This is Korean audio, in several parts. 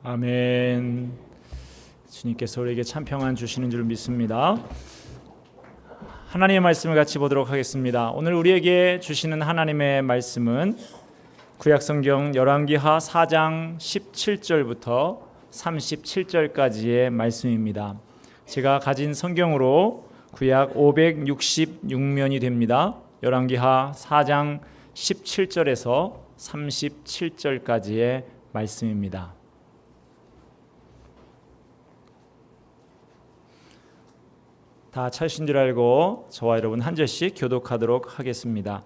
아멘. 주님께서 우리에게 참 평안 주시는 줄 믿습니다. 하나님의 말씀을 같이 보도록 하겠습니다. 오늘 우리에게 주시는 하나님의 말씀은 구약성경 열왕기하 4장 17절부터 37절까지의 말씀입니다. 제가 가진 성경으로 구약 566면이 됩니다. 열왕기하 4장 17절에서 37절까지의 말씀입니다. 다 찾으신 줄 알고 저와 여러분 한 절씩 교독하도록 하겠습니다.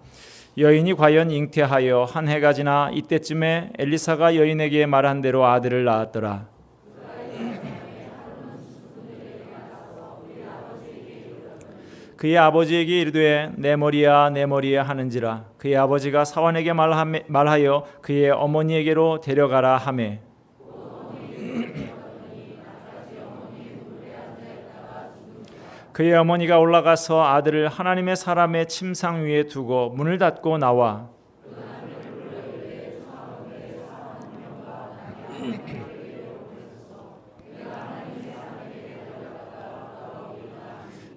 여인이 과연 잉태하여 한 해가 지나 이때쯤에 엘리사가 여인에게 말한 대로 아들을 낳았더라. 그의 아버지에게 이르되 내 머리야 내 머리야 하는지라. 그의 아버지가 사환에게 말하여 그의 어머니에게로 데려가라 하매 그의 어머니가 올라가서 아들을 하나님의 사람의 침상 위에 두고 문을 닫고 나와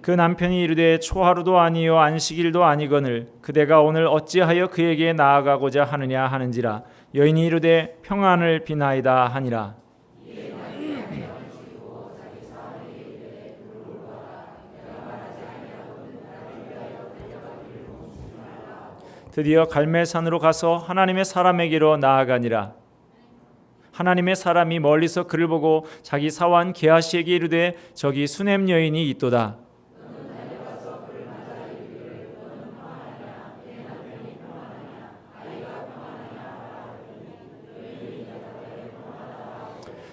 그 남편이 이르되 초하루도 아니요 안식일도 아니거늘 그대가 오늘 어찌하여 그에게 나아가고자 하느냐 하는지라. 여인이 이르되 평안을 비나이다 하니라. 드디어 갈멜산으로 가서 하나님의 사람에게로 나아가니라. 하나님의 사람이 멀리서 그를 보고 자기 사환 게하시에게 이르되 저기 수넴 여인이 있도다.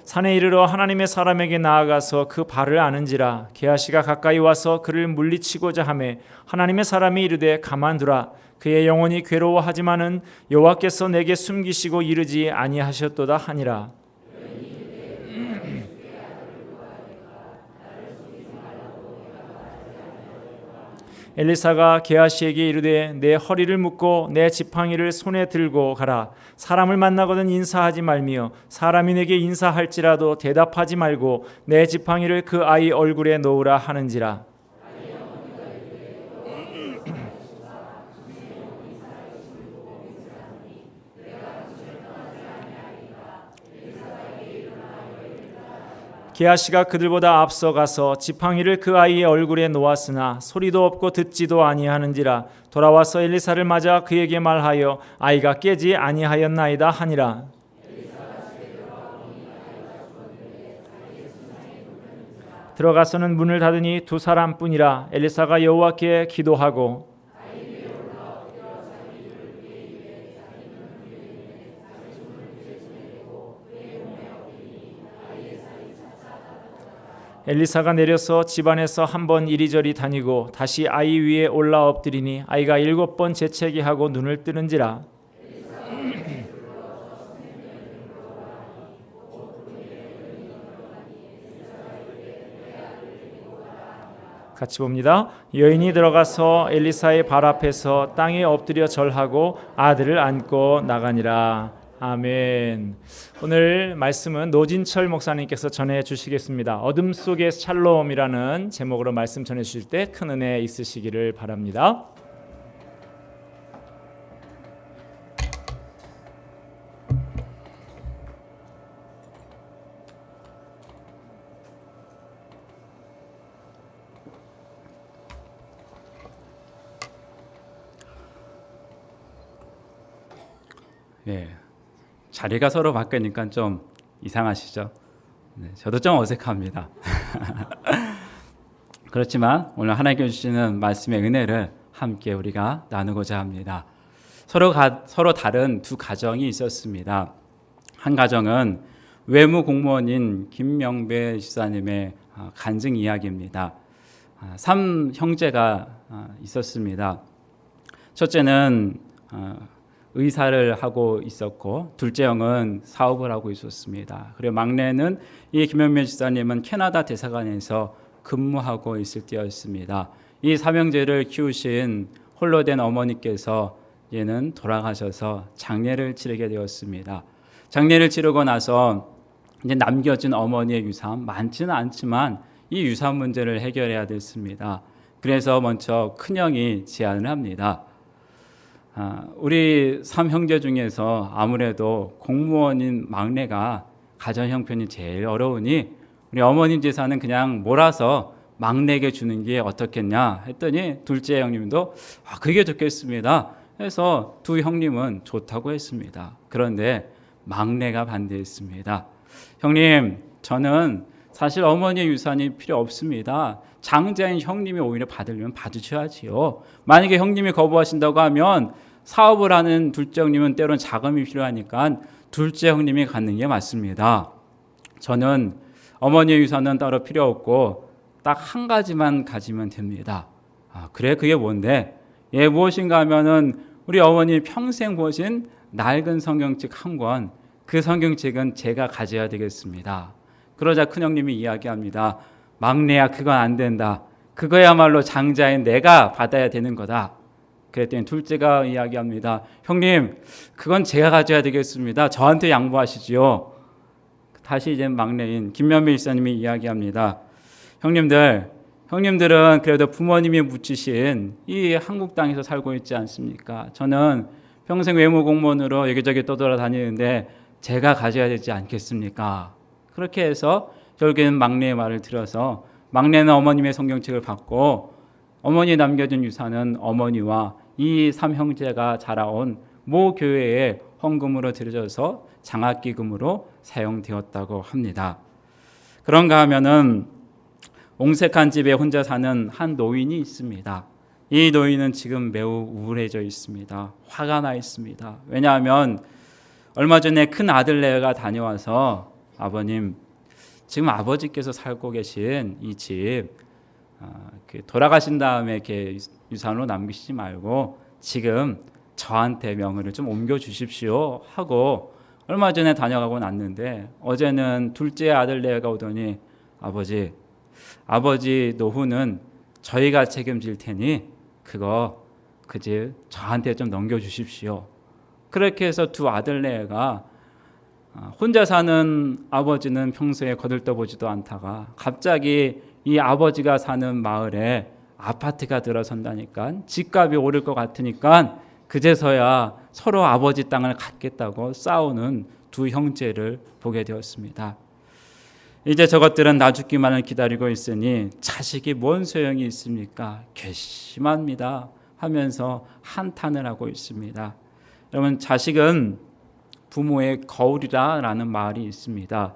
산에 이르러 하나님의 사람에게 나아가서 그 발을 아는지라. 게하시가 가까이 와서 그를 물리치고자 하매 하나님의 사람이 이르되 가만두라. 그의 영혼이 괴로워하지만은 여호와께서 내게 숨기시고 이르지 아니하셨도다 하니라. 엘리사가 게하시에게 이르되 내 허리를 묶고 내 지팡이를 손에 들고 가라. 사람을 만나거든 인사하지 말며 사람이 내게 인사할지라도 대답하지 말고 내 지팡이를 그 아이 얼굴에 놓으라 하는지라. 게하시가 그들보다 앞서 가서 지팡이를 그 아이의 얼굴에 놓았으나 소리도 없고 듣지도 아니하는지라. 돌아와서 엘리사를 맞아 그에게 말하여 아이가 깨지 아니하였나이다 하니라. 들어가서는 문을 닫으니 두 사람뿐이라. 엘리사가 여호와께 기도하고 엘리사가 내려서 집안에서 한 번 이리저리 다니고 다시 아이 위에 올라 엎드리니 아이가 7번 재채기 하고 눈을 뜨는지라. 같이 봅니다. 여인이 들어가서 엘리사의 발 앞에서 땅에 엎드려 절하고 아들을 안고 나가니라. 아멘. 오늘 말씀은 노진철 목사님께서 전해 주시겠습니다. 어둠 속의 샬롬이라는 제목으로 말씀 전해 주실 때 큰 은혜 있으시기를 바랍니다. 네. 자리가 서로 바뀌니까 좀 이상하시죠? 네, 저도 좀 어색합니다. 그렇지만 오늘 하나님께 주시는 말씀의 은혜를 함께 우리가 나누고자 합니다. 서로 다른 두 가정이 있었습니다. 한 가정은 외무 공무원인 김명배 집사님의 간증 이야기입니다. 3형제가 있었습니다. 첫째는 의사를 하고 있었고 둘째 형은 사업을 하고 있었습니다. 그리고 막내는 이 김현미 집사님은 캐나다 대사관에서 근무하고 있을 때였습니다. 이 삼형제를 키우신 홀로 된 어머니께서 얘는 돌아가셔서 장례를 치르게 되었습니다. 장례를 치르고 나서 이제 남겨진 어머니의 유산 많지는 않지만 이 유산 문제를 해결해야 됐습니다. 그래서 먼저 큰형이 제안을 합니다. 우리 3형제 중에서 아무래도 공무원인 막내가 가정 형편이 제일 어려우니 우리 어머님 재산은 그냥 몰아서 막내에게 주는 게 어떻겠냐 했더니 둘째 형님도 그게 좋겠습니다. 해서 두 형님은 좋다고 했습니다. 그런데 막내가 반대했습니다. 형님, 저는 사실 어머니의 유산이 필요 없습니다. 장자인 형님이 오히려 받으려면 받으셔야지요. 만약에 형님이 거부하신다고 하면 사업을 하는 둘째 형님은 때로는 자금이 필요하니까 둘째 형님이 갖는 게 맞습니다. 저는 어머니의 유산은 따로 필요 없고 딱 한 가지만 가지면 됩니다. 그래, 그게 뭔데? 무엇인가 하면은 우리 어머니 평생 보신 낡은 성경책 한 권, 그 성경책은 제가 가져야 되겠습니다. 그러자 큰형님이 이야기합니다. 막내야, 그건 안 된다. 그거야말로 장자인 내가 받아야 되는 거다. 그랬더니 둘째가 이야기합니다. 형님, 그건 제가 가져야 되겠습니다. 저한테 양보하시지요. 다시 이제 막내인 김면미 일사님이 이야기합니다. 형님들은 그래도 부모님이 묻히신 이 한국 땅에서 살고 있지 않습니까? 저는 평생 외무 공무원으로 여기저기 떠돌아다니는데 제가 가져야 되지 않겠습니까? 그렇게 해서 결국에는 막내의 말을 들어서 막내는 어머님의 성경책을 받고 어머니 남겨준 유산은 어머니와 이 3형제가 자라온 모 교회에 헌금으로 드려져서 장학기금으로 사용되었다고 합니다. 그런가 하면은 옹색한 집에 혼자 사는 한 노인이 있습니다. 이 노인은 지금 매우 우울해져 있습니다. 화가 나 있습니다. 왜냐하면 얼마 전에 큰 아들 내외가 다녀와서 아버님, 지금 아버지께서 살고 계신 이 집 돌아가신 다음에 이렇게 유산으로 남기시지 말고 지금 저한테 명의를 좀 옮겨 주십시오 하고 얼마 전에 다녀가고 났는데 어제는 둘째 아들 내외가 오더니 아버지 노후는 저희가 책임질 테니 그거 그 집 저한테 좀 넘겨주십시오. 그렇게 해서 두 아들 내외가 혼자 사는 아버지는 평소에 거들떠보지도 않다가 갑자기 이 아버지가 사는 마을에 아파트가 들어선다니까 집값이 오를 것 같으니까 그제서야 서로 아버지 땅을 갖겠다고 싸우는 두 형제를 보게 되었습니다. 이제 저것들은 나 죽기만을 기다리고 있으니 자식이 뭔 소용이 있습니까? 괘씸합니다 하면서 한탄을 하고 있습니다. 여러분, 자식은 부모의 거울이라는 말이 있습니다.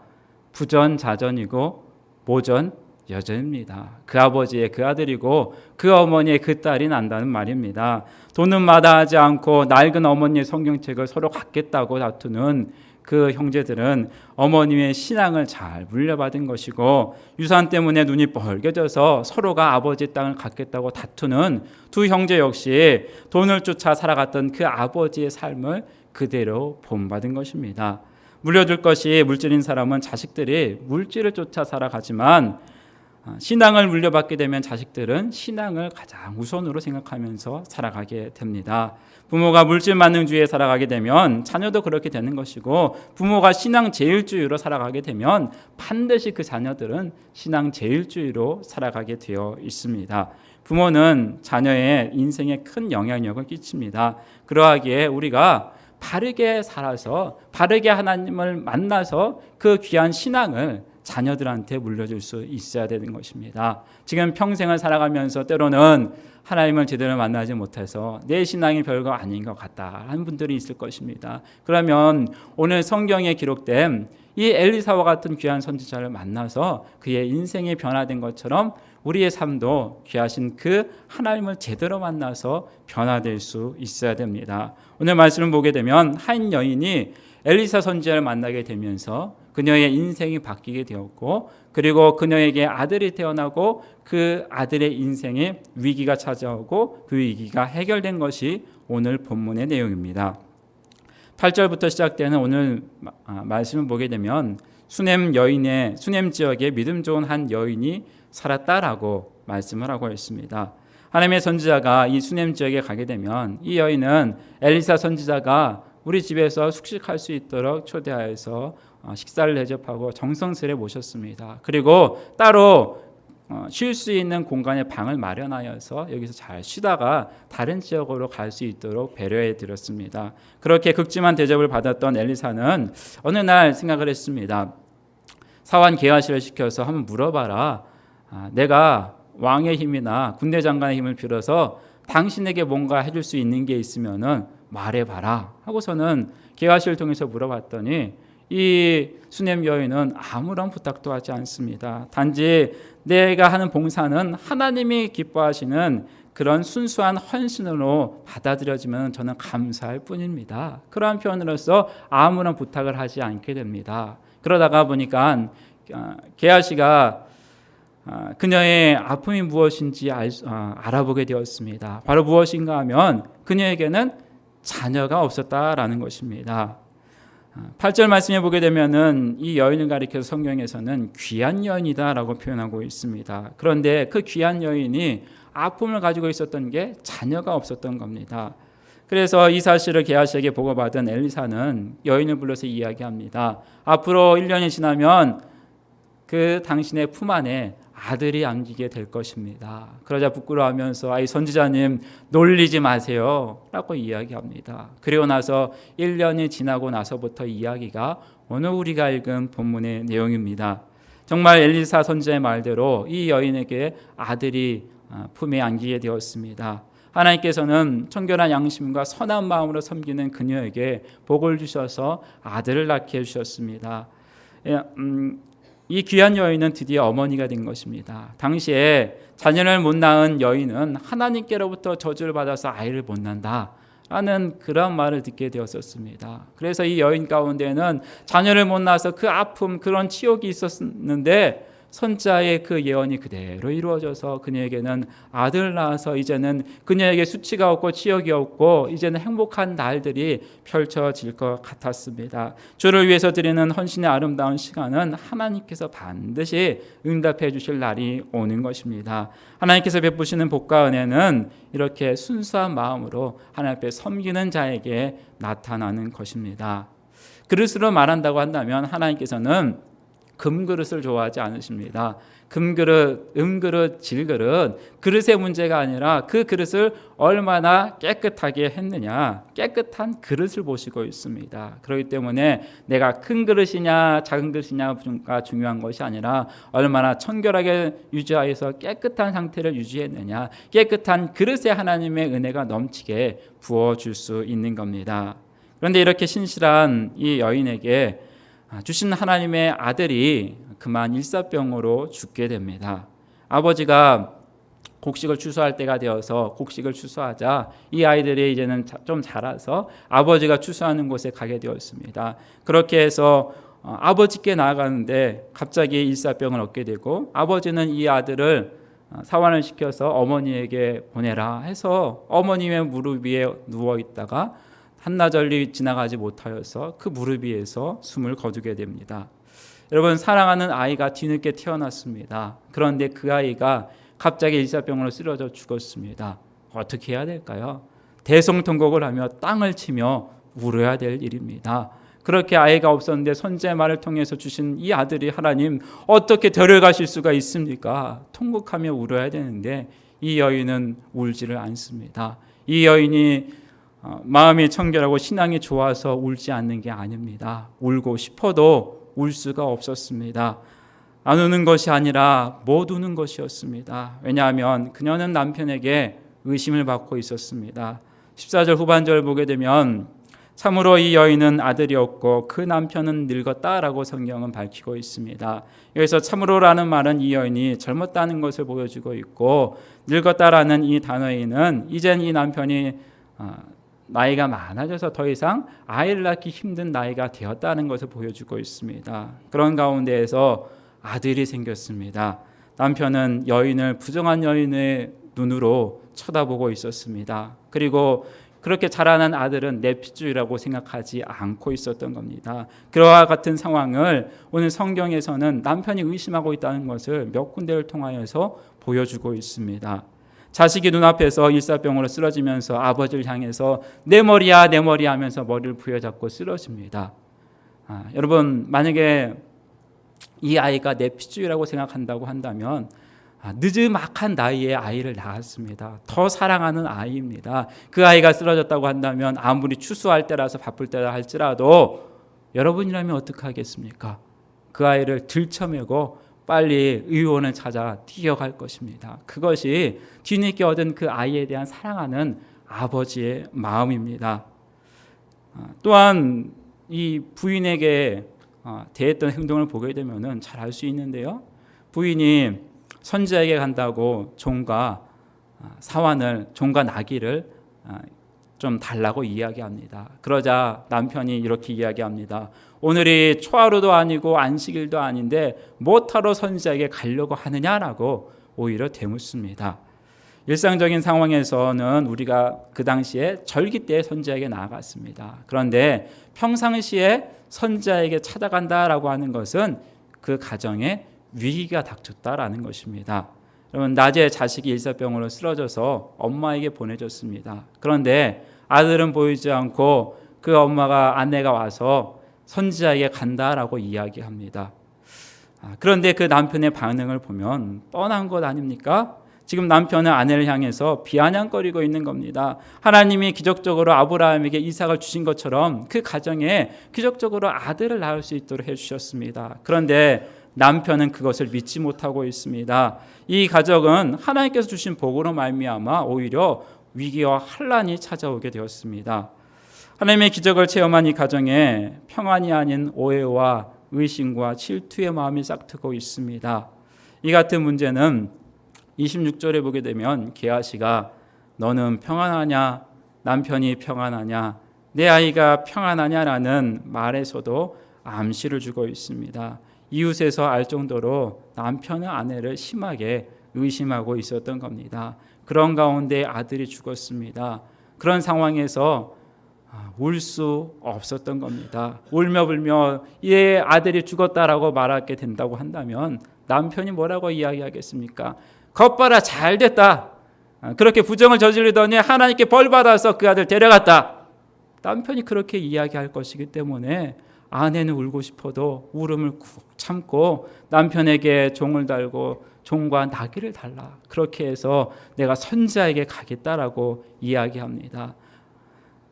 부전자전이고 모전여전입니다. 그 아버지의 그 아들이고 그 어머니의 그 딸이 난다는 말입니다. 돈은 마다하지 않고 낡은 어머니의 성경책을 서로 갖겠다고 다투는 그 형제들은 어머님의 신앙을 잘 물려받은 것이고 유산 때문에 눈이 벌게져서 서로가 아버지 땅을 갖겠다고 다투는 두 형제 역시 돈을 쫓아 살아갔던 그 아버지의 삶을 그대로 본받은 것입니다. 물려줄 것이 물질인 사람은 자식들이 물질을 쫓아 살아가지만 신앙을 물려받게 되면 자식들은 신앙을 가장 우선으로 생각하면서 살아가게 됩니다. 부모가 물질 만능주의에 살아가게 되면 자녀도 그렇게 되는 것이고 부모가 신앙 제일주의로 살아가게 되면 반드시 그 자녀들은 신앙 제일주의로 살아가게 되어 있습니다. 부모는 자녀의 인생에 큰 영향력을 끼칩니다. 그러하기에 우리가 바르게 살아서 바르게 하나님을 만나서 그 귀한 신앙을 자녀들한테 물려줄 수 있어야 되는 것입니다. 지금 평생을 살아가면서 때로는 하나님을 제대로 만나지 못해서 내 신앙이 별거 아닌 것 같다 하는 분들이 있을 것입니다. 그러면 오늘 성경에 기록된 이 엘리사와 같은 귀한 선지자를 만나서 그의 인생이 변화된 것처럼 우리의 삶도 귀하신 그 하나님을 제대로 만나서 변화될 수 있어야 됩니다. 오늘 말씀을 보게 되면 한 여인이 엘리사 선지자를 만나게 되면서 그녀의 인생이 바뀌게 되었고 그리고 그녀에게 아들이 태어나고 그 아들의 인생에 위기가 찾아오고 그 위기가 해결된 것이 오늘 본문의 내용입니다. 8절부터 시작되는 오늘 말씀을 보게 되면 수넴 지역에 믿음 좋은 한 여인이 살았다라고 말씀을 하고 있습니다. 하나님의 선지자가 이 수넴 지역에 가게 되면 이 여인은 엘리사 선지자가 우리 집에서 숙식할 수 있도록 초대하여서 식사를 대접하고 정성스레 모셨습니다. 그리고 따로 쉴 수 있는 공간에 방을 마련하여서 여기서 잘 쉬다가 다른 지역으로 갈 수 있도록 배려해 드렸습니다. 그렇게 극심한 대접을 받았던 엘리사는 어느 날 생각을 했습니다. 사환 게하시를 시켜서 한번 물어봐라. 내가 왕의 힘이나 군대 장관의 힘을 빌어서 당신에게 뭔가 해줄 수 있는 게 있으면은 말해봐라 하고서는 게하시를 통해서 물어봤더니 이 수넴 여인은 아무런 부탁도 하지 않습니다. 단지 내가 하는 봉사는 하나님이 기뻐하시는 그런 순수한 헌신으로 받아들여지면 저는 감사할 뿐입니다. 그러한 표현으로서 아무런 부탁을 하지 않게 됩니다. 그러다가 보니까 게하시가 그녀의 아픔이 무엇인지 알아보게 되었습니다. 바로 무엇인가 하면 그녀에게는 자녀가 없었다라는 것입니다. 8절 말씀해 보게 되면은 이 여인을 가리켜서 성경에서는 귀한 여인이다라고 표현하고 있습니다. 그런데 그 귀한 여인이 아픔을 가지고 있었던 게 자녀가 없었던 겁니다. 그래서 이 사실을 게하시에게 보고받은 엘리사는 여인을 불러서 이야기합니다. 앞으로 1년이 지나면 그 당신의 품 안에 아들이 안기게 될 것입니다. 그러자 부끄러워하면서 아이 선지자님 놀리지 마세요 라고 이야기합니다. 그리고 나서 1년이 지나고 나서부터 이야기가 오늘 우리가 읽은 본문의 내용입니다. 정말 엘리사 선지자의 말대로 이 여인에게 아들이 품에 안기게 되었습니다. 하나님께서는 청결한 양심과 선한 마음으로 섬기는 그녀에게 복을 주셔서 아들을 낳게 해주셨습니다. 이 귀한 여인은 드디어 어머니가 된 것입니다. 당시에 자녀를 못 낳은 여인은 하나님께로부터 저주를 받아서 아이를 못 낳는다 라는 그런 말을 듣게 되었었습니다. 그래서 이 여인 가운데는 자녀를 못 낳아서 그 아픔, 그런 치욕이 있었는데 선자의 그 예언이 그대로 이루어져서 그녀에게는 아들을 낳아서 이제는 그녀에게 수치가 없고 치욕이 없고 이제는 행복한 날들이 펼쳐질 것 같았습니다. 주를 위해서 드리는 헌신의 아름다운 시간은 하나님께서 반드시 응답해 주실 날이 오는 것입니다. 하나님께서 베푸시는 복과 은혜는 이렇게 순수한 마음으로 하나님 앞에 섬기는 자에게 나타나는 것입니다. 그릇으로 말한다고 한다면 하나님께서는 금그릇을 좋아하지 않으십니다. 금그릇, 음그릇, 질그릇, 그릇의 문제가 아니라 그 그릇을 얼마나 깨끗하게 했느냐, 깨끗한 그릇을 보시고 있습니다. 그렇기 때문에 내가 큰 그릇이냐 작은 그릇이냐가 중요한 것이 아니라 얼마나 청결하게 유지하여서 깨끗한 상태를 유지했느냐, 깨끗한 그릇에 하나님의 은혜가 넘치게 부어줄 수 있는 겁니다. 그런데 이렇게 신실한 이 여인에게 주신 하나님의 아들이 그만 일사병으로 죽게 됩니다. 아버지가 곡식을 추수할 때가 되어서 곡식을 추수하자 이 아이들이 이제는 좀 자라서 아버지가 추수하는 곳에 가게 되었습니다. 그렇게 해서 아버지께 나아가는데 갑자기 일사병을 얻게 되고 아버지는 이 아들을 사환을 시켜서 어머니에게 보내라 해서 어머님의 무릎 위에 누워 있다가 한나절이 지나가지 못하여서 그 무릎 위에서 숨을 거두게 됩니다. 여러분, 사랑하는 아이가 뒤늦게 태어났습니다. 그런데 그 아이가 갑자기 일사병으로 쓰러져 죽었습니다. 어떻게 해야 될까요? 대성통곡을 하며 땅을 치며 울어야 될 일입니다. 그렇게 아이가 없었는데 선지자의 말을 통해서 주신 이 아들이 하나님 어떻게 데려가실 수가 있습니까? 통곡하며 울어야 되는데 이 여인은 울지를 않습니다. 이 여인이 마음이 청결하고 신앙이 좋아서 울지 않는 게 아닙니다. 울고 싶어도 울 수가 없었습니다. 안 우는 것이 아니라 못 우는 것이었습니다. 왜냐하면 그녀는 남편에게 의심을 받고 있었습니다. 14절 후반절을 보게 되면 참으로 이 여인은 아들이 없고 그 남편은 늙었다라고 성경은 밝히고 있습니다. 여기서 참으로라는 말은 이 여인이 젊었다는 것을 보여주고 있고 늙었다라는 이 단어에는 이젠 이 남편이 나이가 많아져서 더 이상 아이를 낳기 힘든 나이가 되었다는 것을 보여주고 있습니다. 그런 가운데에서 아들이 생겼습니다. 남편은 여인을 부정한 여인의 눈으로 쳐다보고 있었습니다. 그리고 그렇게 자라난 아들은 내 핏줄이라고 생각하지 않고 있었던 겁니다. 그와 같은 상황을 오늘 성경에서는 남편이 의심하고 있다는 것을 몇 군데를 통하여서 보여주고 있습니다. 자식이 눈앞에서 일사병으로 쓰러지면서 아버지를 향해서 내 머리야 내 머리 하면서 머리를 부여잡고 쓰러집니다. 여러분 만약에 이 아이가 내 핏줄이라고 생각한다고 한다면 늦지막한 나이에 아이를 낳았습니다. 더 사랑하는 아이입니다. 그 아이가 쓰러졌다고 한다면 아무리 추수할 때라서 바쁠 때라 할지라도 여러분이라면 어떻게 하겠습니까? 그 아이를 들쳐매고 빨리 의원을 찾아 뛰어갈 것입니다. 그것이 뒤늦게 얻은 그 아이에 대한 사랑하는 아버지의 마음입니다. 또한 이 부인에게 대했던 행동을 보게 되면 잘 알 수 있는데요. 부인이 선지자에게 간다고 종과 나귀를 좀 달라고 이야기합니다. 그러자 남편이 이렇게 이야기합니다. 오늘이 초하루도 아니고 안식일도 아닌데 뭐하러 선지자에게 가려고 하느냐라고 오히려 되묻습니다. 일상적인 상황에서는 우리가 그 당시에 절기 때 선지자에게 나아갔습니다. 그런데 평상시에 선지자에게 찾아간다라고 하는 것은 그 가정에 위기가 닥쳤다라는 것입니다. 여러분 낮에 자식이 일사병으로 쓰러져서 엄마에게 보내줬습니다. 그런데 아들은 보이지 않고 그 아내가 와서 선지자에게 간다라고 이야기합니다. 그런데 그 남편의 반응을 보면 뻔한 것 아닙니까? 지금 남편은 아내를 향해서 비아냥거리고 있는 겁니다. 하나님이 기적적으로 아브라함에게 이삭을 주신 것처럼 그 가정에 기적적으로 아들을 낳을 수 있도록 해주셨습니다. 그런데 남편은 그것을 믿지 못하고 있습니다. 이 가정은 하나님께서 주신 복으로 말미암아 오히려 위기와 환난이 찾아오게 되었습니다. 하나님의 기적을 체험한 이 가정에 평안이 아닌 오해와 의심과 질투의 마음이 싹트고 있습니다. 이 같은 문제는 26절에 보게 되면 게하시가 너는 평안하냐, 남편이 평안하냐, 내 아이가 평안하냐라는 말에서도 암시를 주고 있습니다. 이웃에서 알 정도로 남편은 아내를 심하게 의심하고 있었던 겁니다. 그런 가운데 아들이 죽었습니다. 그런 상황에서 울 수 없었던 겁니다. 울며 불며 얘 아들이 죽었다라고 말하게 된다고 한다면 남편이 뭐라고 이야기하겠습니까? 겉봐라 잘 됐다. 그렇게 부정을 저지르더니 하나님께 벌 받아서 그 아들 데려갔다. 남편이 그렇게 이야기할 것이기 때문에 아내는 울고 싶어도 울음을 꾹 참고 남편에게 종을 달고 종과 나귀를 달라. 그렇게 해서 내가 선지자에게 가겠다라고 이야기합니다.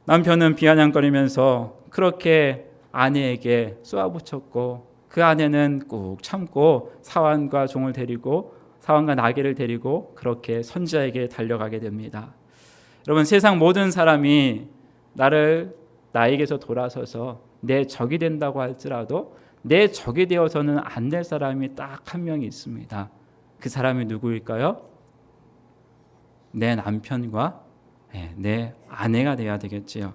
남편은 비아냥거리면서 그렇게 아내에게 쏘아붙였고 그 아내는 꾹 참고 사환과 나귀를 데리고 그렇게 선지자에게 달려가게 됩니다. 여러분 세상 모든 사람이 나에게서 돌아서서 내 적이 된다고 할지라도 내 적이 되어서는 안 될 사람이 딱 한 명이 있습니다. 그 사람이 누구일까요? 내 남편과 내 아내가 돼야 되겠지요.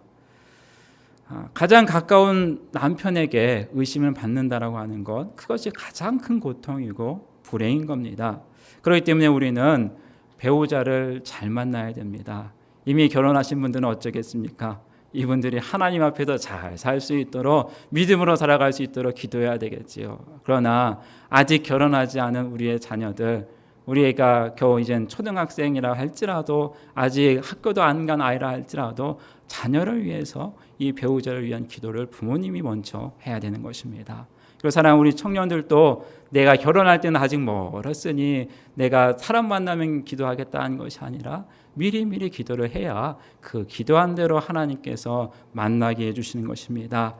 가장 가까운 남편에게 의심을 받는다라고 하는 것, 그것이 가장 큰 고통이고 불행인 겁니다. 그렇기 때문에 우리는 배우자를 잘 만나야 됩니다. 이미 결혼하신 분들은 어쩌겠습니까? 이분들이 하나님 앞에서 잘 살 수 있도록 믿음으로 살아갈 수 있도록 기도해야 되겠지요. 그러나 아직 결혼하지 않은 우리의 자녀들, 우리 애가 겨우 이젠 초등학생이라 할지라도 아직 학교도 안 간 아이라 할지라도 자녀를 위해서 이 배우자를 위한 기도를 부모님이 먼저 해야 되는 것입니다. 그리고 사랑하는 우리 청년들도 내가 결혼할 때는 아직 멀었으니 내가 사람 만나면 기도하겠다는 것이 아니라 미리미리 기도를 해야 그 기도한 대로 하나님께서 만나게 해주시는 것입니다.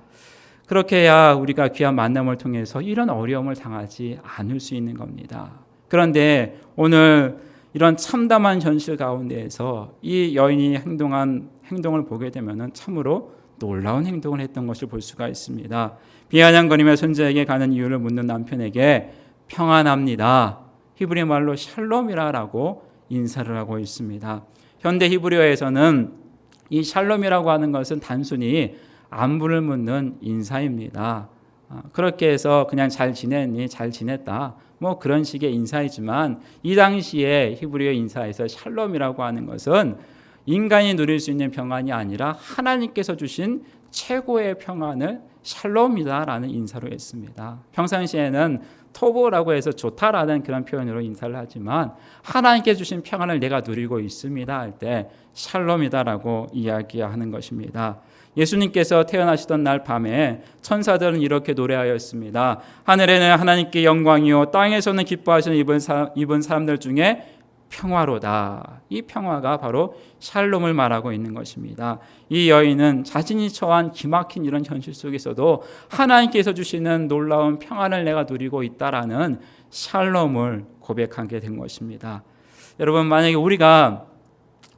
그렇게 해야 우리가 귀한 만남을 통해서 이런 어려움을 당하지 않을 수 있는 겁니다. 그런데 오늘 이런 참담한 현실 가운데에서 이 여인이 행동을 보게 되면 참으로 놀라운 행동을 했던 것을 볼 수가 있습니다. 비아냥거리며 선지자에게 가는 이유를 묻는 남편에게 평안합니다. 히브리 말로 샬롬이라고 인사를 하고 있습니다. 현대 히브리어에서는 이 샬롬이라고 하는 것은 단순히 안부를 묻는 인사입니다. 그렇게 해서 그냥 잘 지냈니? 잘 지냈다. 뭐 그런 식의 인사이지만 이 당시에 히브리어 인사에서 샬롬이라고 하는 것은 인간이 누릴 수 있는 평안이 아니라 하나님께서 주신 최고의 평안을 샬롬이다라는 인사로 했습니다. 평상시에는 토보라고 해서 좋다라는 그런 표현으로 인사를 하지만 하나님께 주신 평안을 내가 누리고 있습니다 할 때 샬롬이다라고 이야기하는 것입니다. 예수님께서 태어나시던 날 밤에 천사들은 이렇게 노래하였습니다. 하늘에는 하나님께 영광이요 땅에서는 기뻐하시는 입은 사람들 중에 평화로다. 이 평화가 바로 샬롬을 말하고 있는 것입니다. 이 여인은 자신이 처한 기막힌 이런 현실 속에서도 하나님께서 주시는 놀라운 평안을 내가 누리고 있다라는 샬롬을 고백하게 된 것입니다. 여러분, 만약에 우리가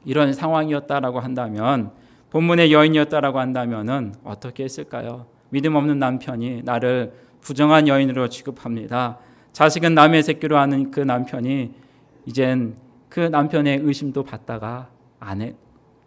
이런 상황이었다라고 한다면, 본문의 여인이었다라고 한다면은 어떻게 했을까요? 믿음 없는 남편이 나를 부정한 여인으로 취급합니다. 자식은 남의 새끼로 하는 그 남편이 이젠 그 남편의 의심도 받다가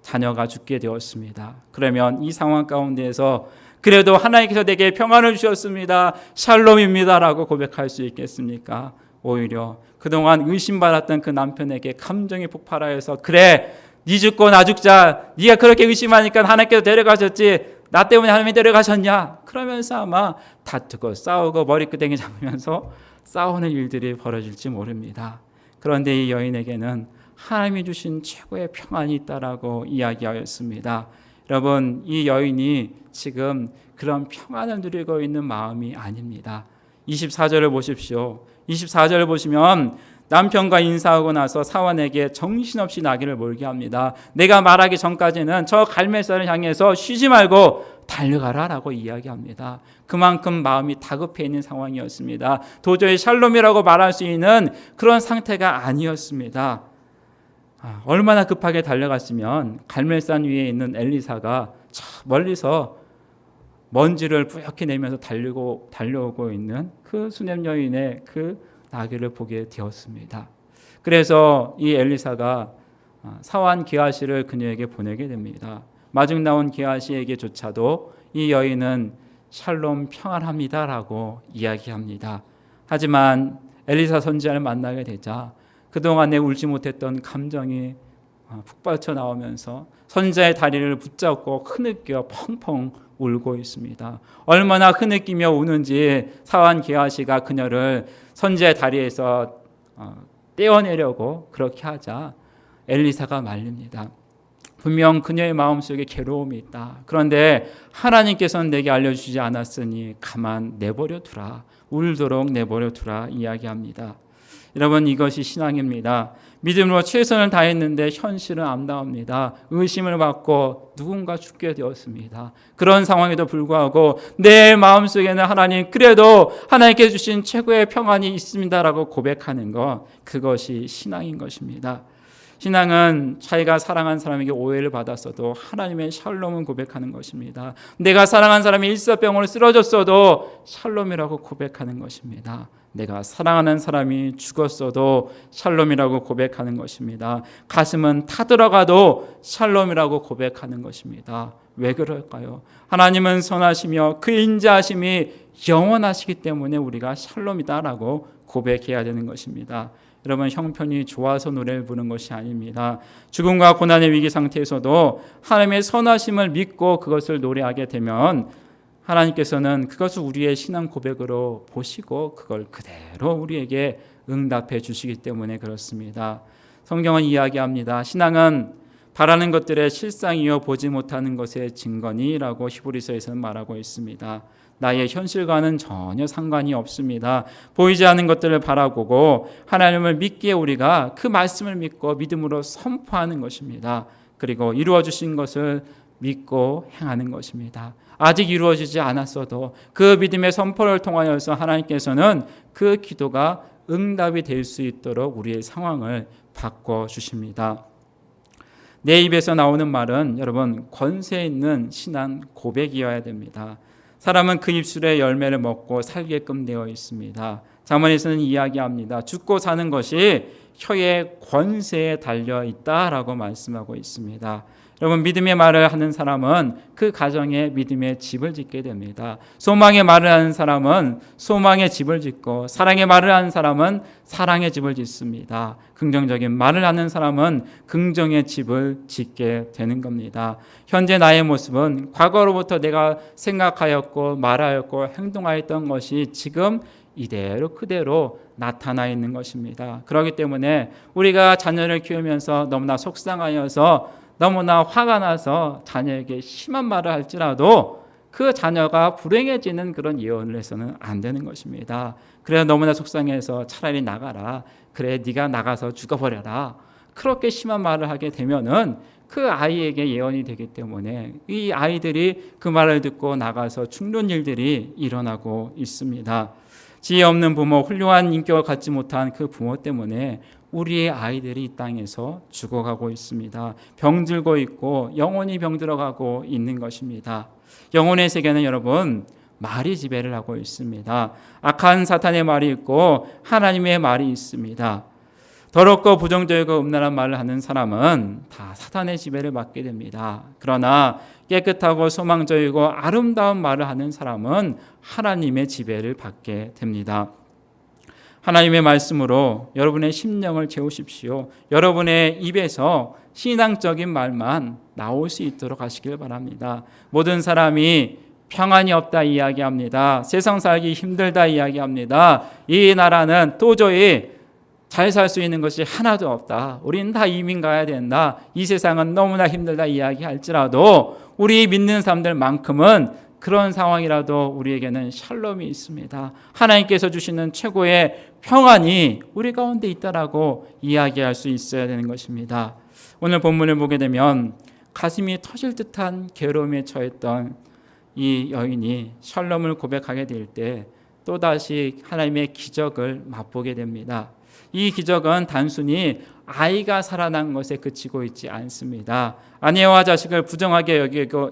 자녀가 죽게 되었습니다. 그러면 이 상황 가운데에서 그래도 하나님께서 내게 평안을 주셨습니다. 샬롬입니다라고 고백할 수 있겠습니까? 오히려 그동안 의심받았던 그 남편에게 감정이 폭발하여서 그래, 네 죽고 나 죽자. 네가 그렇게 의심하니까 하나님께서 데려가셨지. 나 때문에 하나님이 데려가셨냐? 그러면서 아마 다투고 싸우고 머리끄댕이 잡으면서 싸우는 일들이 벌어질지 모릅니다. 그런데 이 여인에게는 하나님이 주신 최고의 평안이 있다라고 이야기하였습니다. 여러분, 이 여인이 지금 그런 평안을 누리고 있는 마음이 아닙니다. 24절을 보십시오. 24절을 보시면 남편과 인사하고 나서 사환에게 정신없이 나귀를 몰게 합니다. 내가 말하기 전까지는 저 갈멜산을 향해서 쉬지 말고 달려가라라고 이야기합니다. 그만큼 마음이 다급해 있는 상황이었습니다. 도저히 샬롬이라고 말할 수 있는 그런 상태가 아니었습니다. 얼마나 급하게 달려갔으면 갈멜산 위에 있는 엘리사가 저 멀리서 먼지를 뿌옇게 내면서 달려오고 있는 그 수냄 여인의 그 나귀를 보게 되었습니다. 그래서 이 엘리사가 사환 게하시를 그녀에게 보내게 됩니다. 마중 나온 게하시에게조차도 이 여인은 샬롬 평안합니다라고 이야기합니다. 하지만 엘리사 선지자를 만나게 되자 그동안에 울지 못했던 감정이 북받쳐 나오면서 선지자의 다리를 붙잡고 흐느껴 펑펑 울고 있습니다. 얼마나 흐느끼며 우는지 사환 게하시가 그녀를 선지자의 다리에서 떼어내려고 그렇게 하자 엘리사가 말립니다. 분명 그녀의 마음속에 괴로움이 있다. 그런데 하나님께서는 내게 알려주지 않았으니 가만 내버려 두라. 울도록 내버려 두라 이야기합니다. 여러분, 이것이 신앙입니다. 믿음으로 최선을 다했는데 현실은 안 나옵니다. 의심을 받고 누군가 죽게 되었습니다. 그런 상황에도 불구하고 내 마음속에는 하나님, 그래도 하나님께 주신 최고의 평안이 있습니다라고 고백하는 것, 그것이 신앙인 것입니다. 신앙은 자기가 사랑한 사람에게 오해를 받았어도 하나님의 샬롬은 고백하는 것입니다. 내가 사랑한 사람이 일사병으로 쓰러졌어도 샬롬이라고 고백하는 것입니다. 내가 사랑하는 사람이 죽었어도 샬롬이라고 고백하는 것입니다. 가슴은 타들어가도 샬롬이라고 고백하는 것입니다. 왜 그럴까요? 하나님은 선하시며 그 인자하심이 영원하시기 때문에 우리가 샬롬이다라고 고백해야 되는 것입니다. 여러분, 형편이 좋아서 노래를 부르는 것이 아닙니다. 죽음과 고난의 위기 상태에서도 하나님의 선하심을 믿고 그것을 노래하게 되면 하나님께서는 그것을 우리의 신앙 고백으로 보시고 그걸 그대로 우리에게 응답해 주시기 때문에 그렇습니다. 성경은 이야기합니다. 신앙은 바라는 것들의 실상이요 보지 못하는 것의 증거니라고 히브리서에서는 말하고 있습니다. 나의 현실과는 전혀 상관이 없습니다. 보이지 않는 것들을 바라보고 하나님을 믿기에 우리가 그 말씀을 믿고 믿음으로 선포하는 것입니다. 그리고 이루어 주신 것을 믿고 행하는 것입니다. 아직 이루어지지 않았어도 그 믿음의 선포를 통하여서 하나님께서는 그 기도가 응답이 될 수 있도록 우리의 상황을 바꿔주십니다. 내 입에서 나오는 말은 여러분 권세 있는 신앙 고백이어야 됩니다. 사람은 그 입술의 열매를 먹고 살게끔 되어 있습니다. 잠언에서는 이야기합니다. 죽고 사는 것이 혀의 권세에 달려 있다라고 말씀하고 있습니다. 여러분, 믿음의 말을 하는 사람은 그 가정에 믿음의 집을 짓게 됩니다. 소망의 말을 하는 사람은 소망의 집을 짓고 사랑의 말을 하는 사람은 사랑의 집을 짓습니다. 긍정적인 말을 하는 사람은 긍정의 집을 짓게 되는 겁니다. 현재 나의 모습은 과거로부터 내가 생각하였고 말하였고 행동하였던 것이 지금 이대로 그대로 나타나 있는 것입니다. 그렇기 때문에 우리가 자녀를 키우면서 너무나 속상하여서 너무나 화가 나서 자녀에게 심한 말을 할지라도 그 자녀가 불행해지는 그런 예언을 해서는 안 되는 것입니다. 그래서 너무나 속상해서 차라리 나가라. 그래 네가 나가서 죽어버려라. 그렇게 심한 말을 하게 되면은 그 아이에게 예언이 되기 때문에 이 아이들이 그 말을 듣고 나가서 죽는 일들이 일어나고 있습니다. 지혜 없는 부모, 훌륭한 인격을 갖지 못한 그 부모 때문에 우리의 아이들이 이 땅에서 죽어가고 있습니다. 병들고 있고 영혼이 병들어가고 있는 것입니다. 영혼의 세계는 여러분 말이 지배를 하고 있습니다. 악한 사탄의 말이 있고 하나님의 말이 있습니다. 더럽고 부정적이고 음란한 말을 하는 사람은 다 사탄의 지배를 받게 됩니다. 그러나 깨끗하고 소망적이고 아름다운 말을 하는 사람은 하나님의 지배를 받게 됩니다. 하나님의 말씀으로 여러분의 심령을 채우십시오. 여러분의 입에서 신앙적인 말만 나올 수 있도록 하시길 바랍니다. 모든 사람이 평안이 없다 이야기합니다. 세상 살기 힘들다 이야기합니다. 이 나라는 도저히 잘 살 수 있는 것이 하나도 없다. 우리는 다 이민 가야 된다. 이 세상은 너무나 힘들다 이야기할지라도 우리 믿는 사람들만큼은 그런 상황이라도 우리에게는 샬롬이 있습니다. 하나님께서 주시는 최고의 평안이 우리 가운데 있다라고 이야기할 수 있어야 되는 것입니다. 오늘 본문을 보게 되면 가슴이 터질 듯한 괴로움에 처했던 이 여인이 샬롬을 고백하게 될 때 또다시 하나님의 기적을 맛보게 됩니다. 이 기적은 단순히 아이가 살아난 것에 그치고 있지 않습니다. 아내와 자식을 부정하게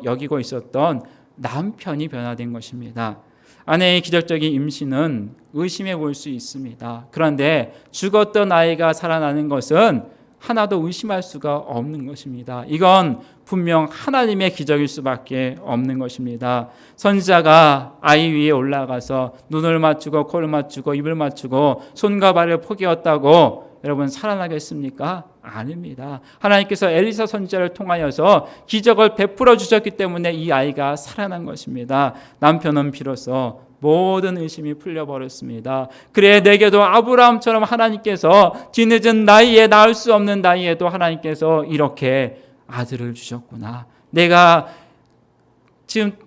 여기고 있었던 남편이 변화된 것입니다. 아내의 기적적인 임신은 의심해 볼 수 있습니다. 그런데 죽었던 아이가 살아나는 것은 하나도 의심할 수가 없는 것입니다. 이건 분명 하나님의 기적일 수밖에 없는 것입니다. 선지자가 아이 위에 올라가서 눈을 맞추고 코를 맞추고 입을 맞추고 손과 발을 포개었다고 여러분 살아나겠습니까? 아닙니다. 하나님께서 엘리사 선지자를 통하여서 기적을 베풀어 주셨기 때문에 이 아이가 살아난 것입니다. 남편은 비로소 모든 의심이 풀려버렸습니다. 그래 내게도 아브라함처럼 하나님께서 뒤늦은 나이에 낳을 수 없는 나이에도 하나님께서 이렇게 아들을 주셨구나. 내가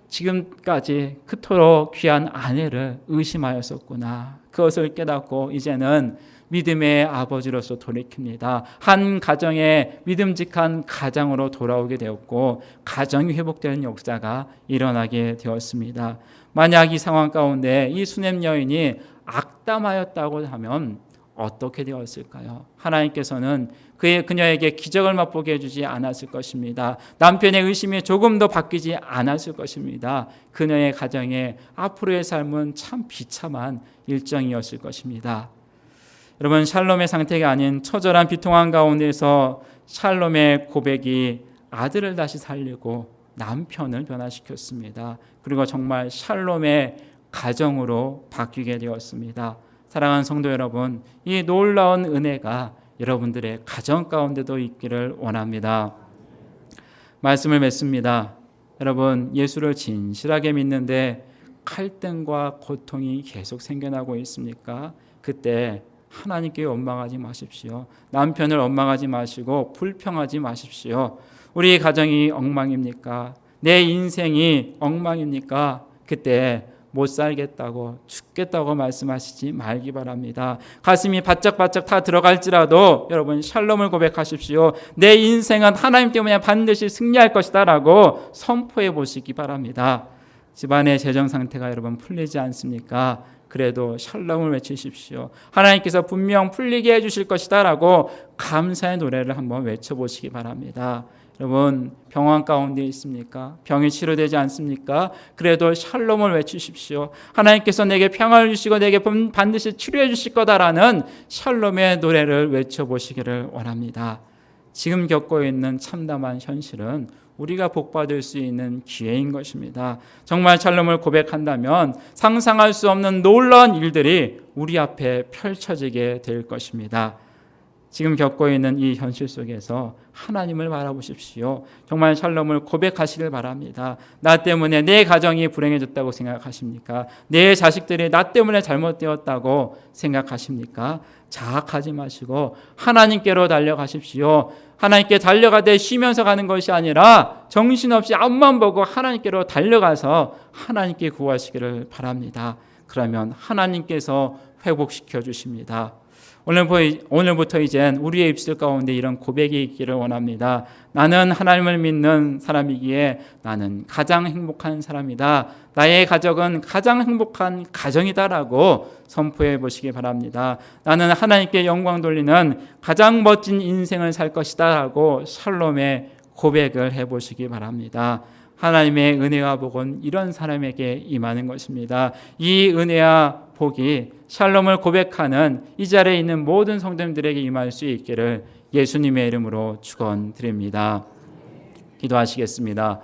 지금까지 그토록 귀한 아내를 의심하였었구나. 그것을 깨닫고 이제는 믿음의 아버지로서 돌이킵니다. 한 가정의 믿음직한 가장으로 돌아오게 되었고 가정이 회복되는 역사가 일어나게 되었습니다. 만약 이 상황 가운데 이 수냄 여인이 악담하였다고 하면 어떻게 되었을까요? 하나님께서는 그녀에게 기적을 맛보게 해주지 않았을 것입니다. 남편의 의심이 조금도 바뀌지 않았을 것입니다. 그녀의 가정의 앞으로의 삶은 참 비참한 일정이었을 것입니다. 여러분, 샬롬의 상태가 아닌 처절한 비통한 가운데서 샬롬의 고백이 아들을 다시 살리고 남편을 변화시켰습니다. 그리고 정말 샬롬의 가정으로 바뀌게 되었습니다. 사랑하는 성도 여러분, 이 놀라운 은혜가 여러분들의 가정 가운데도 있기를 원합니다. 말씀을 맺습니다. 여러분, 예수를 진실하게 믿는데 갈등과 고통이 계속 생겨나고 있습니까? 그때 하나님께 원망하지 마십시오. 남편을 원망하지 마시고 불평하지 마십시오. 우리 가정이 엉망입니까? 내 인생이 엉망입니까? 그때 못 살겠다고 죽겠다고 말씀하시지 말기 바랍니다. 가슴이 바짝바짝 다 들어갈지라도 여러분 샬롬을 고백하십시오. 내 인생은 하나님 때문에 반드시 승리할 것이다 라고 선포해 보시기 바랍니다. 집안의 재정 상태가 여러분 풀리지 않습니까? 그래도 샬롬을 외치십시오. 하나님께서 분명 풀리게 해주실 것이다 라고 감사의 노래를 한번 외쳐보시기 바랍니다. 여러분 병원 가운데 있습니까? 병이 치료되지 않습니까? 그래도 샬롬을 외치십시오. 하나님께서 내게 평안을 주시고 내게 반드시 치료해 주실 거다라는 샬롬의 노래를 외쳐보시기를 원합니다. 지금 겪고 있는 참담한 현실은 우리가 복받을 수 있는 기회인 것입니다. 정말 샬롬을 고백한다면 상상할 수 없는 놀라운 일들이 우리 앞에 펼쳐지게 될 것입니다. 지금 겪고 있는 이 현실 속에서 하나님을 바라보십시오. 정말 샬롬을 고백하시길 바랍니다. 나 때문에 내 가정이 불행해졌다고 생각하십니까? 내 자식들이 나 때문에 잘못되었다고 생각하십니까? 자학하지 마시고 하나님께로 달려가십시오. 하나님께 달려가되 쉬면서 가는 것이 아니라 정신없이 앞만 보고 하나님께로 달려가서 하나님께 구하시기를 바랍니다. 그러면 하나님께서 회복시켜 주십니다. 오늘부터 이젠 우리의 입술 가운데 이런 고백이 있기를 원합니다. 나는 하나님을 믿는 사람이기에 나는 가장 행복한 사람이다. 나의 가족은 가장 행복한 가정이다라고 선포해 보시기 바랍니다. 나는 하나님께 영광 돌리는 가장 멋진 인생을 살 것이다라고 샬롬의 고백을 해보시기 바랍니다. 하나님의 은혜와 복은 이런 사람에게 임하는 것입니다. 이 은혜와 복이 샬롬을 고백하는 이 자리에 있는 모든 성도님들에게 임할 수 있기를 예수님의 이름으로 축원드립니다. 기도하시겠습니다.